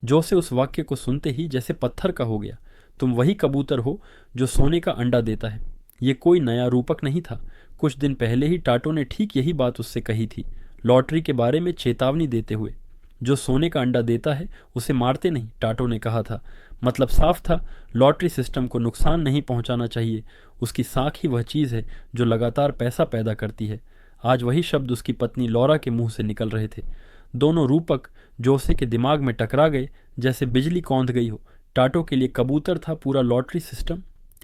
जोसे उस वाक्य को सुनते ही जैसे पत्थर का हो गया। तुम वही कबूतर हो जो सोने का अंडा देता है। ये कोई नया रूपक नहीं था। कुछ दिन पहले ही टाटो ने ठीक यही बात उससे कही थी, लॉटरी के बारे में चेतावनी देते हुए। जो सोने का अंडा देता है उसे मारते नहीं, टाटो ने कहा था। मतलब साफ था, लॉटरी सिस्टम को नुकसान नहीं पहुंचाना चाहिए। उसकी साख ही वह चीज़ है जो लगातार पैसा पैदा करती है। आज वही शब्द उसकी पत्नी लॉरा के मुंह से निकल रहे थे। दोनों रूपक जोसे के दिमाग में टकरा गए जैसे बिजली कौंध गई हो। टाटो के लिए कबूतर था पूरा लॉटरी सिस्टम,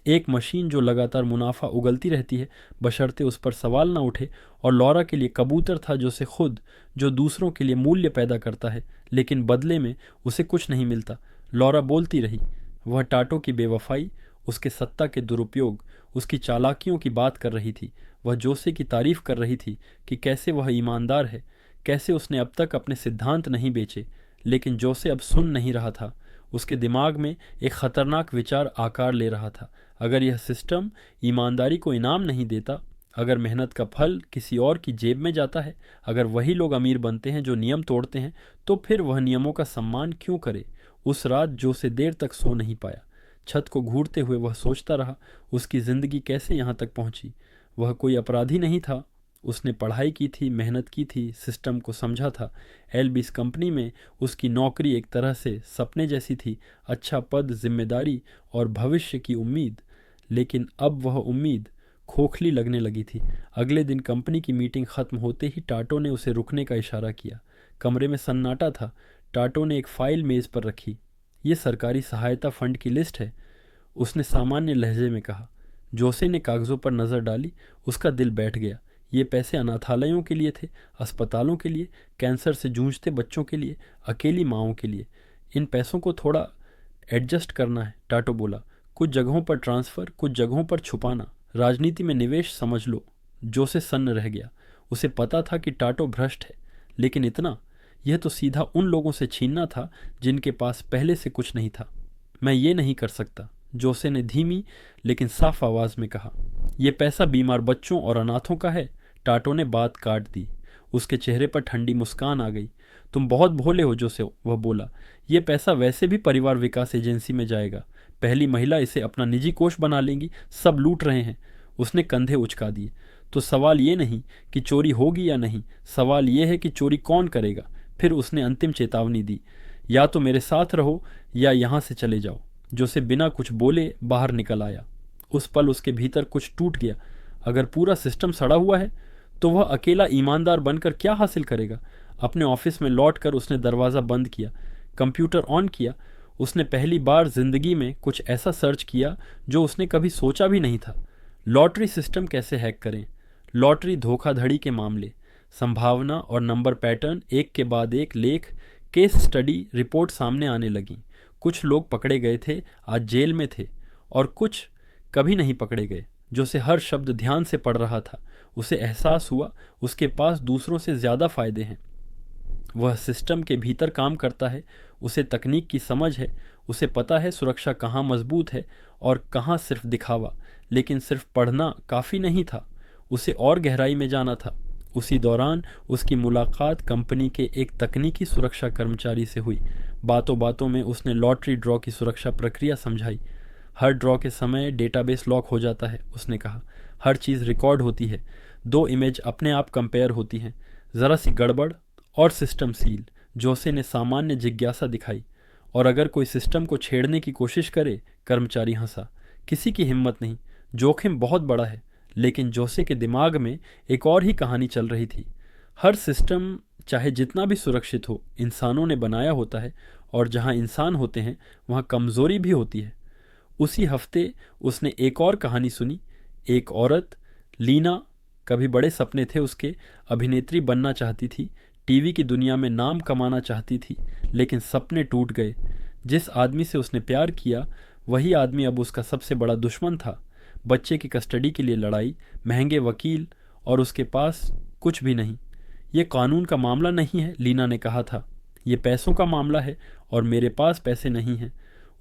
एक मशीन जो लगातार मुनाफा उगलती रहती है बशर्ते उस पर सवाल ना उठे। और लॉरा के लिए कबूतर था जोसे खुद, जो दूसरों के लिए मूल्य पैदा करता है लेकिन बदले में उसे कुछ नहीं मिलता। लॉरा बोलती रही। वह टाटो की बेवफाई, उसके सत्ता के दुरुपयोग, उसकी चालाकियों की बात कर रही थी। वह जोसे की तारीफ कर रही थी कि कैसे वह ईमानदार है, कैसे उसने अब तक अपने सिद्धांत नहीं बेचे। लेकिन जोसे अब सुन नहीं रहा था। उसके दिमाग में एक खतरनाक विचार आकार ले रहा था। अगर यह सिस्टम ईमानदारी को इनाम नहीं देता, अगर मेहनत का फल किसी और की जेब में जाता है, अगर वही लोग अमीर बनते हैं जो नियम तोड़ते हैं, तो फिर वह नियमों का सम्मान क्यों करे। उस रात जोसे देर तक सो नहीं पाया। छत को घूरते हुए वह सोचता रहा, उसकी जिंदगी कैसे यहाँ तक पहुंची। वह कोई अपराधी नहीं था। उसने पढ़ाई की थी, मेहनत की थी, सिस्टम को समझा था। एलबीस कंपनी में उसकी नौकरी एक तरह से सपने जैसी थी, अच्छा पद, जिम्मेदारी और भविष्य की उम्मीद। लेकिन अब वह उम्मीद खोखली लगने लगी थी। अगले दिन कंपनी की मीटिंग खत्म होते ही टाटो ने उसे रुकने का इशारा किया। कमरे में सन्नाटा था। टाटो ने एक फाइल मेज पर रखी। ये सरकारी सहायता फंड की लिस्ट है, उसने सामान्य लहजे में कहा। जोसे ने कागजों पर नजर डाली। उसका दिल बैठ गया। ये पैसे अनाथालयों के लिए थे, अस्पतालों के लिए, कैंसर से जूझते बच्चों के लिए, अकेली माँओं के लिए। इन पैसों को थोड़ा एडजस्ट करना है, टाटो बोला। कुछ जगहों पर ट्रांसफ़र, कुछ जगहों पर छुपाना, राजनीति में निवेश, समझ लो। जोसे सन्न रह गया। उसे पता था कि टाटो भ्रष्ट है, लेकिन इतना, यह तो सीधा उन लोगों से छीनना था जिनके पास पहले से कुछ नहीं था। मैं ये नहीं कर सकता, जोसे ने धीमी लेकिन साफ आवाज में कहा। यह पैसा बीमार बच्चों और अनाथों का है। टाटो ने बात काट दी। उसके चेहरे पर ठंडी मुस्कान आ गई। तुम बहुत भोले हो जोसे, वह बोला। यह पैसा वैसे भी परिवार विकास एजेंसी में जाएगा। पहली महिला इसे अपना निजी कोष बना लेंगी। सब लूट रहे हैं। उसने कंधे उचका दिए। तो सवाल ये नहीं कि चोरी होगी या नहीं, सवाल यह है कि चोरी कौन करेगा। फिर उसने अंतिम चेतावनी दी, या तो मेरे साथ रहो या यहाँ से चले जाओ। जोसे बिना कुछ बोले बाहर निकल आया। उस पल उसके भीतर कुछ टूट गया। अगर पूरा सिस्टम सड़ा हुआ है तो वह अकेला ईमानदार बनकर क्या हासिल करेगा। अपने ऑफिस में लौटकर उसने दरवाज़ा बंद किया, कंप्यूटर ऑन किया। उसने पहली बार जिंदगी में कुछ ऐसा सर्च किया जो उसने कभी सोचा भी नहीं था। लॉटरी सिस्टम कैसे हैक करें, लॉटरी धोखाधड़ी के मामले, संभावना और नंबर पैटर्न, एक के बाद एक लेख, केस स्टडी रिपोर्ट सामने आने लगी। कुछ लोग पकड़े गए थे, आज जेल में थे, और कुछ कभी नहीं पकड़े गए। जो से हर शब्द ध्यान से पढ़ रहा था। उसे एहसास हुआ उसके पास दूसरों से ज़्यादा फायदे हैं। वह सिस्टम के भीतर काम करता है, उसे तकनीक की समझ है, उसे पता है सुरक्षा कहाँ मजबूत है और कहाँ सिर्फ दिखावा। लेकिन सिर्फ पढ़ना काफ़ी नहीं था, उसे और गहराई में जाना था। उसी दौरान उसकी मुलाकात कंपनी के एक तकनीकी सुरक्षा कर्मचारी से हुई। बातों बातों में उसने लॉटरी ड्रॉ की सुरक्षा प्रक्रिया समझाई। हर ड्रॉ के समय डेटाबेस लॉक हो जाता है, उसने कहा। हर चीज़ रिकॉर्ड होती है। दो इमेज अपने आप कंपेयर होती हैं। ज़रा सी गड़बड़ और सिस्टम सील। जोसे ने सामान्य जिज्ञासा दिखाई। और अगर कोई सिस्टम को छेड़ने की कोशिश करे, कर्मचारी हंसा। किसी की हिम्मत नहीं, जोखिम बहुत बड़ा है। लेकिन जोसे के दिमाग में एक और ही कहानी चल रही थी। हर सिस्टम, चाहे जितना भी सुरक्षित हो, इंसानों ने बनाया होता है, और जहाँ इंसान होते हैं वहाँ कमज़ोरी भी होती है। उसी हफ्ते उसने एक और कहानी सुनी। एक औरत, लीना, कभी बड़े सपने थे उसके, अभिनेत्री बनना चाहती थी, टीवी की दुनिया में नाम कमाना चाहती थी, लेकिन सपने टूट गए। जिस आदमी से उसने प्यार किया वही आदमी अब उसका सबसे बड़ा दुश्मन था। बच्चे की कस्टडी के लिए लड़ाई, महंगे वकील, और उसके पास कुछ भी नहीं। ये कानून का मामला नहीं है, लीना ने कहा था। ये पैसों का मामला है, और मेरे पास पैसे नहीं हैं।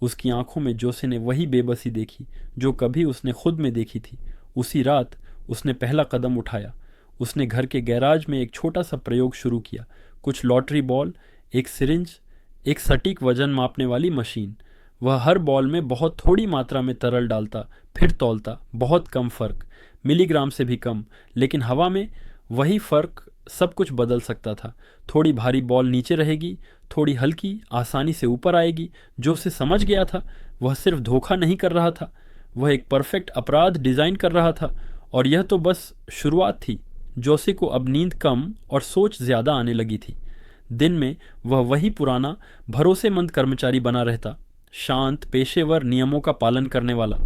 उसकी आंखों में जोसे ने वही बेबसी देखी जो कभी उसने खुद में देखी थी। उसी रात उसने पहला कदम उठाया। उसने घर के गैराज में एक छोटा सा प्रयोग शुरू किया। कुछ लॉटरी बॉल, एक सिरिंज, एक सटीक वजन मापने वाली मशीन। वह हर बॉल में बहुत थोड़ी मात्रा में तरल डालता, फिर तौलता। बहुत कम फर्क, मिलीग्राम से भी कम, लेकिन हवा में वही फर्क सब कुछ बदल सकता था। थोड़ी भारी बॉल नीचे रहेगी, थोड़ी हल्की आसानी से ऊपर आएगी। जो उसे समझ गया था, वह सिर्फ धोखा नहीं कर रहा था, वह एक परफेक्ट अपराध डिजाइन कर रहा था। और यह तो बस शुरुआत थी। जोसे को अब नींद कम और सोच ज्यादा आने लगी थी। दिन में वह वही पुराना भरोसेमंद कर्मचारी बना रहता, शांत, पेशेवर, नियमों का पालन करने वाला।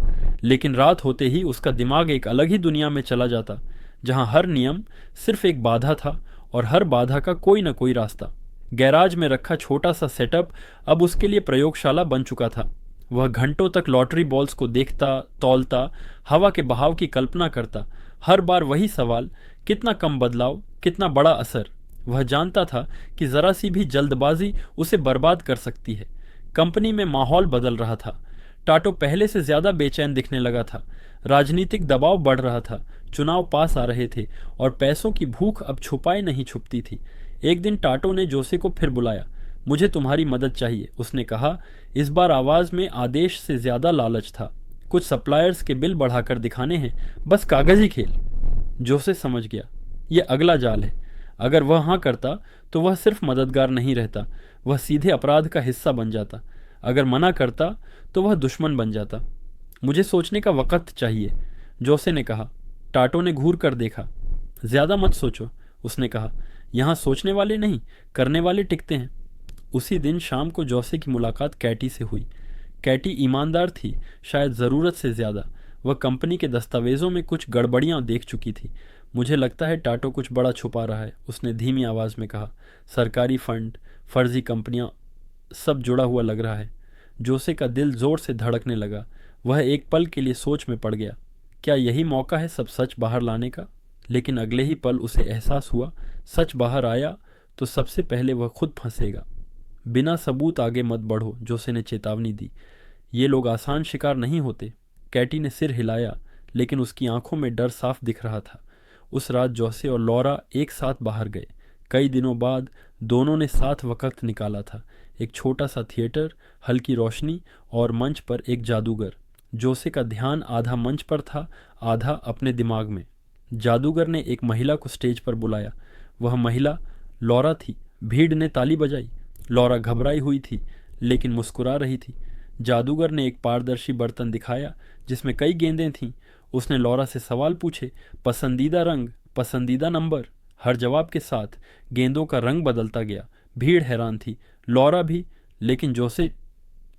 लेकिन रात होते ही उसका दिमाग एक अलग ही दुनिया में चला जाता, जहां हर नियम सिर्फ एक बाधा था और हर बाधा का कोई न कोई रास्ता। गैराज में रखा छोटा सा सेटअप अब उसके लिए प्रयोगशाला बन चुका था। वह घंटों तक लॉटरी बॉल्स को देखता, तौलता, हवा के बहाव की कल्पना करता। हर बार वही सवाल, कितना कम बदलाव, कितना बड़ा असर। वह जानता था कि जरा सी भी जल्दबाजी उसे बर्बाद कर सकती है। कंपनी में माहौल बदल रहा था। टाटो पहले से ज्यादा बेचैन दिखने लगा था। राजनीतिक दबाव बढ़ रहा था, चुनाव पास आ रहे थे और पैसों की भूख अब छुपाए नहीं छुपती थी। एक दिन टाटो ने जोसे को फिर बुलाया। मुझे तुम्हारी मदद चाहिए, उसने कहा। इस बार आवाज में आदेश से ज्यादा लालच था। कुछ सप्लायर्स के बिल बढ़ाकर दिखाने हैं, बस कागजी खेल। जोसे समझ गया, यह अगला जाल है। अगर वह हाँ करता तो वह सिर्फ मददगार नहीं रहता, वह सीधे अपराध का हिस्सा बन जाता। अगर मना करता तो वह दुश्मन बन जाता। मुझे सोचने का वक़्त चाहिए, जोसे ने कहा। टाटो ने घूर कर देखा। ज्यादा मत सोचो, उसने कहा। यहाँ सोचने वाले नहीं, करने वाले टिकते हैं। उसी दिन शाम को जोसे की मुलाकात कैटी से हुई। कैटी ईमानदार थी, शायद ज़रूरत से ज़्यादा। वह कंपनी के दस्तावेजों में कुछ गड़बड़ियां देख चुकी थी। मुझे लगता है टाटो कुछ बड़ा छुपा रहा है, उसने धीमी आवाज़ में कहा। सरकारी फंड, फर्जी कंपनियां, सब जुड़ा हुआ लग रहा है। जोसे का दिल जोर से धड़कने लगा। वह एक पल के लिए सोच में पड़ गया, क्या यही मौका है सब सच बाहर लाने का? लेकिन अगले ही पल उसे एहसास हुआ, सच बाहर आया तो सबसे पहले वह खुद फंसेगा। बिना सबूत आगे मत बढ़ो, जोसे ने चेतावनी दी। ये लोग आसान शिकार नहीं होते। कैटी ने सिर हिलाया, लेकिन उसकी आंखों में डर साफ दिख रहा था। उस रात जोसे और लॉरा एक साथ बाहर गए। कई दिनों बाद दोनों ने साथ वक्त निकाला था। एक छोटा सा थिएटर, हल्की रोशनी और मंच पर एक जादूगर। जोसे का ध्यान आधा मंच पर था, आधा अपने दिमाग में। जादूगर ने एक महिला को स्टेज पर बुलाया। वह महिला लॉरा थी। भीड़ ने ताली बजाई। लॉरा घबराई हुई थी, लेकिन मुस्कुरा रही थी। जादूगर ने एक पारदर्शी बर्तन दिखाया जिसमें कई गेंदें थीं। उसने लॉरा से सवाल पूछे, पसंदीदा रंग, पसंदीदा नंबर। हर जवाब के साथ गेंदों का रंग बदलता गया। भीड़ हैरान थी, लॉरा भी। लेकिन जोसे,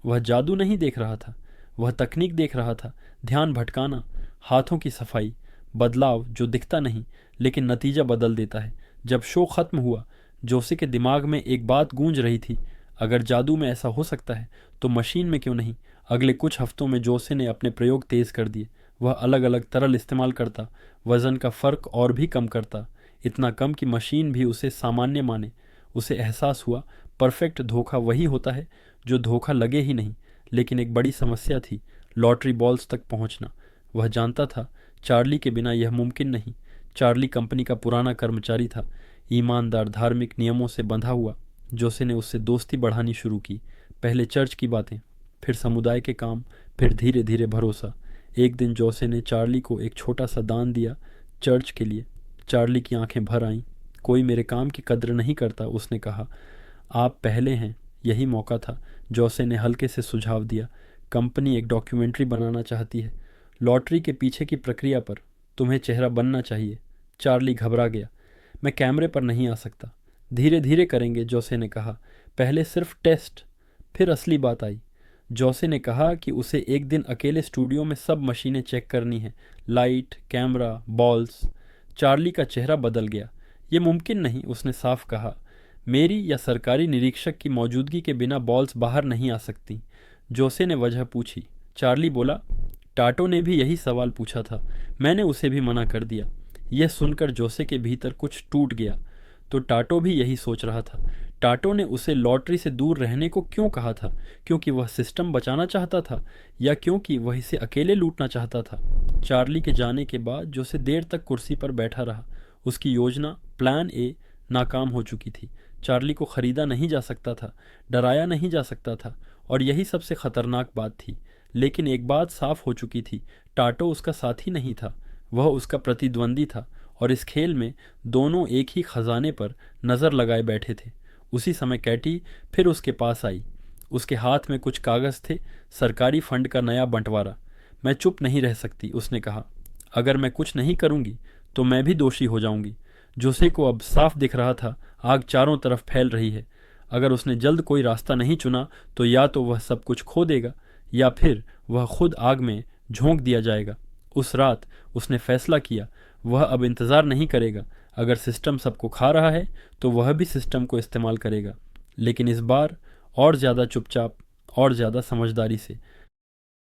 वह जादू नहीं देख रहा था, वह तकनीक देख रहा था। ध्यान भटकाना, हाथों की सफाई, बदलाव जो दिखता नहीं लेकिन नतीजा बदल देता है। जब शो खत्म हुआ, जोसे के दिमाग में एक बात गूंज रही थी, अगर जादू में ऐसा हो सकता है तो मशीन में क्यों नहीं? अगले कुछ हफ्तों में जोसे ने अपने प्रयोग तेज कर दिए। वह अलग अलग तरल इस्तेमाल करता, वजन का फर्क और भी कम करता, इतना कम कि मशीन भी उसे सामान्य माने। उसे एहसास हुआ, परफेक्ट धोखा वही होता है जो धोखा लगे ही नहीं। लेकिन एक बड़ी समस्या थी, लॉटरी बॉल्स तक पहुंचना। वह जानता था चार्ली के बिना यह मुमकिन नहीं। चार्ली कंपनी का पुराना कर्मचारी था, ईमानदार, धार्मिक, नियमों से बंधा हुआ। जोसे ने उससे दोस्ती बढ़ानी शुरू की। पहले चर्च की बातें, फिर समुदाय के काम, फिर धीरे धीरे भरोसा। एक दिन जोसे ने चार्ली को एक छोटा सा दान दिया, चर्च के लिए। चार्ली की आंखें भर आईं। कोई मेरे काम की कद्र नहीं करता, उसने कहा। आप पहले हैं, यही मौका था, जोसे ने हल्के से सुझाव दिया। कंपनी एक डॉक्यूमेंट्री बनाना चाहती है, लॉटरी के पीछे की प्रक्रिया पर। तुम्हें चेहरा बनना चाहिए। चार्ली घबरा गया। मैं कैमरे पर नहीं आ सकता। धीरे धीरे करेंगे, जोसे ने कहा। पहले सिर्फ टेस्ट, फिर असली बात आई। जोसे ने कहा कि उसे एक दिन अकेले स्टूडियो में सब मशीनें चेक करनी है, लाइट, कैमरा, बॉल्स। चार्ली का चेहरा बदल गया। ये मुमकिन नहीं, उसने साफ कहा। मेरी या सरकारी निरीक्षक की मौजूदगी के बिना बॉल्स बाहर नहीं आ सकती। जोसे ने वजह पूछी। चार्ली बोला, टाटो ने भी यही सवाल पूछा था, मैंने उसे भी मना कर दिया। यह सुनकर जोसे के भीतर कुछ टूट गया। तो टाटो भी यही सोच रहा था। टाटो ने उसे लॉटरी से दूर रहने को क्यों कहा था? क्योंकि वह सिस्टम बचाना चाहता था, या क्योंकि वह इसे अकेले लूटना चाहता था? चार्ली के जाने के बाद जोसे देर तक कुर्सी पर बैठा रहा। उसकी योजना, प्लान ए, नाकाम हो चुकी थी। चार्ली को खरीदा नहीं जा सकता था, डराया नहीं जा सकता था, और यही सबसे खतरनाक बात थी। लेकिन एक बात साफ हो चुकी थी, टाटो उसका साथी नहीं था, वह उसका प्रतिद्वंदी था, और इस खेल में दोनों एक ही खजाने पर नज़र लगाए बैठे थे। उसी समय कैटी फिर उसके पास आई। उसके हाथ में कुछ कागज़ थे, सरकारी फंड का नया बंटवारा। मैं चुप नहीं रह सकती, उसने कहा। अगर मैं कुछ नहीं करूंगी तो मैं भी दोषी हो जाऊंगी। जोसे को अब साफ दिख रहा था, आग चारों तरफ फैल रही है। अगर उसने जल्द कोई रास्ता नहीं चुना तो या तो वह सब कुछ खो देगा, या फिर वह खुद आग में झोंक दिया जाएगा। उस रात उसने फैसला किया, वह अब इंतज़ार नहीं करेगा। अगर सिस्टम सबको खा रहा है तो वह भी सिस्टम को इस्तेमाल करेगा, लेकिन इस बार और ज़्यादा चुपचाप और ज़्यादा समझदारी से।